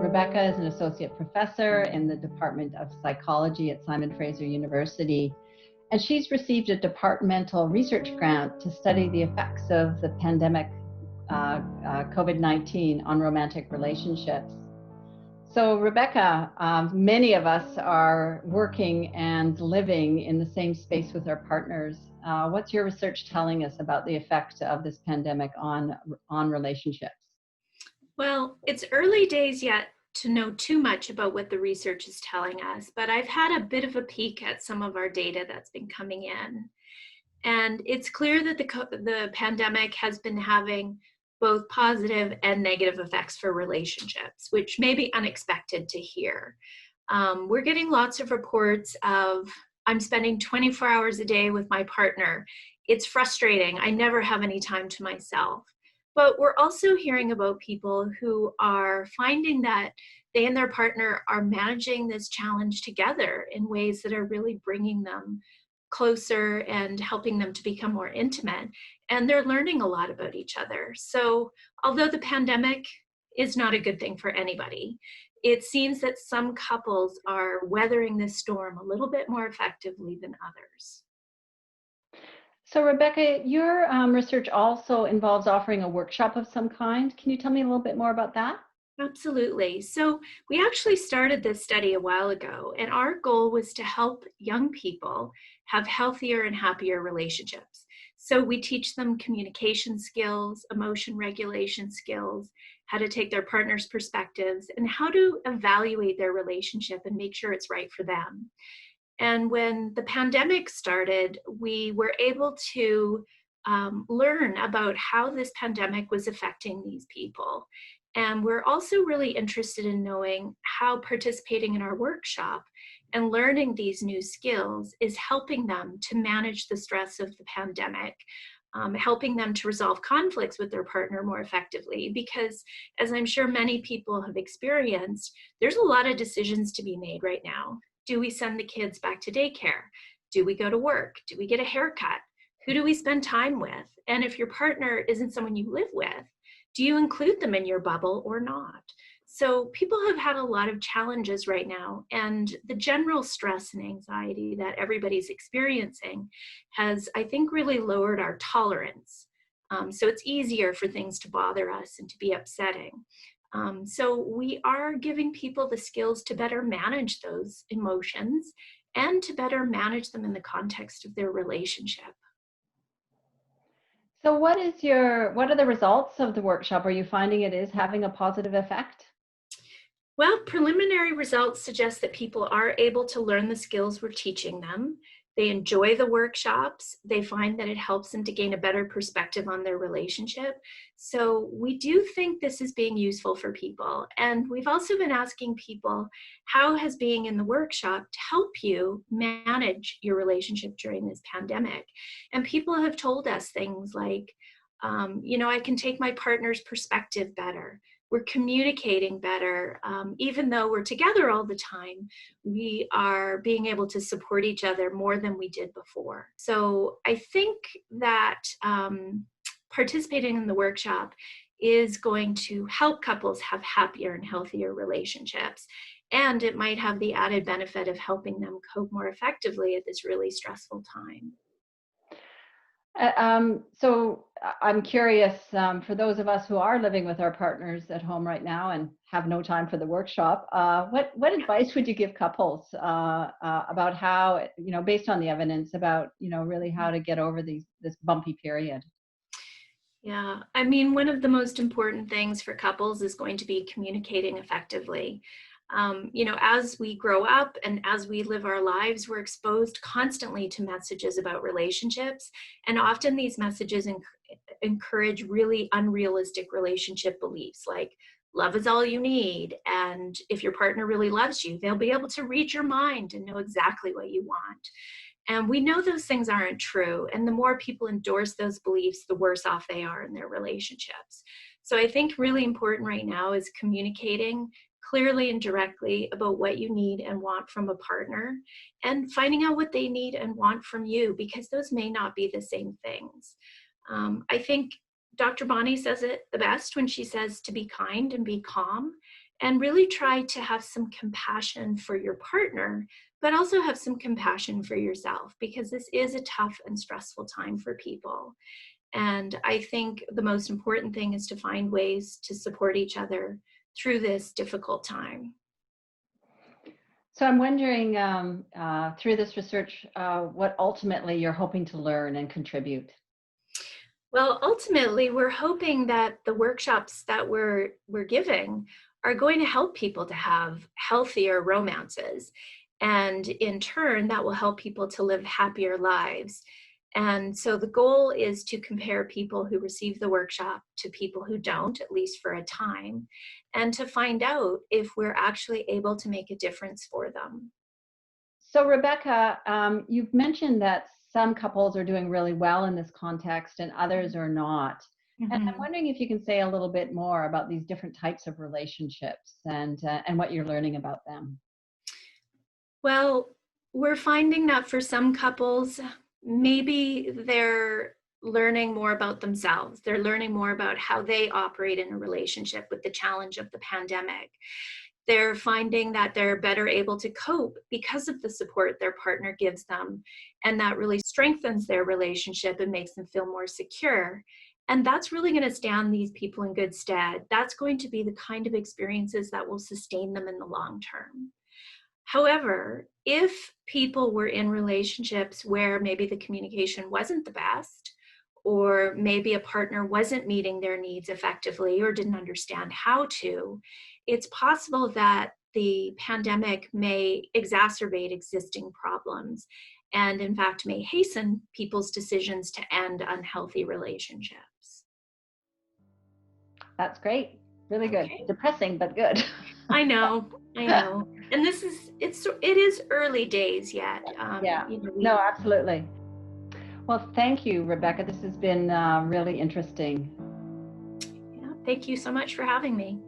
Rebecca is an associate professor in the Department of Psychology at Simon Fraser University, and she's received a departmental research grant to study the effects of the pandemic COVID-19 on romantic relationships. So Rebecca, many of us are working and living in the same space with our partners. What's your research telling us about the effect of this pandemic on relationships? Well, it's early days yet to know too much about what the research is telling us, but I've had a bit of a peek at some of our data that's been coming in. And it's clear that the pandemic has been having both positive and negative effects for relationships, which may be unexpected to hear. We're getting lots of reports of, I'm spending 24 hours a day with my partner. It's frustrating. I never have any time to myself. But we're also hearing about people who are finding that they and their partner are managing this challenge together in ways that are really bringing them closer and helping them to become more intimate. And they're learning a lot about each other. So although the pandemic is not a good thing for anybody, it seems that some couples are weathering this storm a little bit more effectively than others. So Rebecca, your research also involves offering a workshop of some kind. Can you tell me a little bit more about that? Absolutely. So we actually started this study a while ago, and our goal was to help young people have healthier and happier relationships. So we teach them communication skills, emotion regulation skills, how to take their partner's perspectives, and how to evaluate their relationship and make sure it's right for them. And when the pandemic started, we were able to learn about how this pandemic was affecting these people. And we're also really interested in knowing how participating in our workshop and learning these new skills is helping them to manage the stress of the pandemic, helping them to resolve conflicts with their partner more effectively. Because as I'm sure many people have experienced, there's a lot of decisions to be made right now. Do we send the kids back to daycare? Do we go to work? Do we get a haircut? Who do we spend time with? And if your partner isn't someone you live with, do you include them in your bubble or not? So people have had a lot of challenges right now, and the general stress and anxiety that everybody's experiencing has, I think, really lowered our tolerance. So it's easier for things to bother us and to be upsetting. So we are giving people the skills to better manage those emotions and to better manage them in the context of their relationship. So what are the results of the workshop? Are you finding it is having a positive effect? Well, preliminary results suggest that people are able to learn the skills we're teaching them. They enjoy the workshops. They find that it helps them to gain a better perspective on their relationship. So we do think this is being useful for people. And we've also been asking people, how has being in the workshop to help you manage your relationship during this pandemic? And people have told us things like, I can take my partner's perspective better. We're communicating better. Even though we're together all the time, we are being able to support each other more than we did before. So I think that participating in the workshop is going to help couples have happier and healthier relationships. And it might have the added benefit of helping them cope more effectively at this really stressful time. So I'm curious, for those of us who are living with our partners at home right now and have no time for the workshop, what advice would you give couples about how, based on the evidence about, really how to get over this bumpy period? Yeah, I mean, one of the most important things for couples is going to be communicating effectively. As we grow up and as we live our lives, we're exposed constantly to messages about relationships. And often these messages encourage really unrealistic relationship beliefs like love is all you need. And if your partner really loves you, they'll be able to read your mind and know exactly what you want. And we know those things aren't true. And the more people endorse those beliefs, the worse off they are in their relationships. So I think really important right now is communicating clearly and directly about what you need and want from a partner and finding out what they need and want from you, because those may not be the same things. I think Dr. Bonnie says it the best when she says to be kind and be calm. and really try to have some compassion for your partner, but also have some compassion for yourself, because this is a tough and stressful time for people. And I think the most important thing is to find ways to support each other through this difficult time. So I'm wondering, through this research, what ultimately you're hoping to learn and contribute. Well, ultimately, we're hoping that the workshops that we're giving are going to help people to have healthier romances. And in turn, that will help people to live happier lives. And so the goal is to compare people who receive the workshop to people who don't, at least for a time, and to find out if we're actually able to make a difference for them. So Rebecca, you've mentioned that some couples are doing really well in this context and others are not. And I'm Mhm. wondering if you can say a little bit more about these different types of relationships and what you're learning about them. Well, we're finding that for some couples, maybe they're learning more about themselves. They're learning more about how they operate in a relationship with the challenge of the pandemic. They're finding that they're better able to cope because of the support their partner gives them. And that really strengthens their relationship and makes them feel more secure. And that's really going to stand these people in good stead. That's going to be the kind of experiences that will sustain them in the long term. However, if people were in relationships where maybe the communication wasn't the best, or maybe a partner wasn't meeting their needs effectively or didn't understand how to, it's possible that the pandemic may exacerbate existing problems and, in fact, may hasten people's decisions to end unhealthy relationships. That's great. Really good. Okay. Depressing, but good. I know, I know. And it is early days yet. Yeah. You know, No, absolutely. Well, thank you, Rebecca. This has been really interesting. yeah, thank you so much for having me.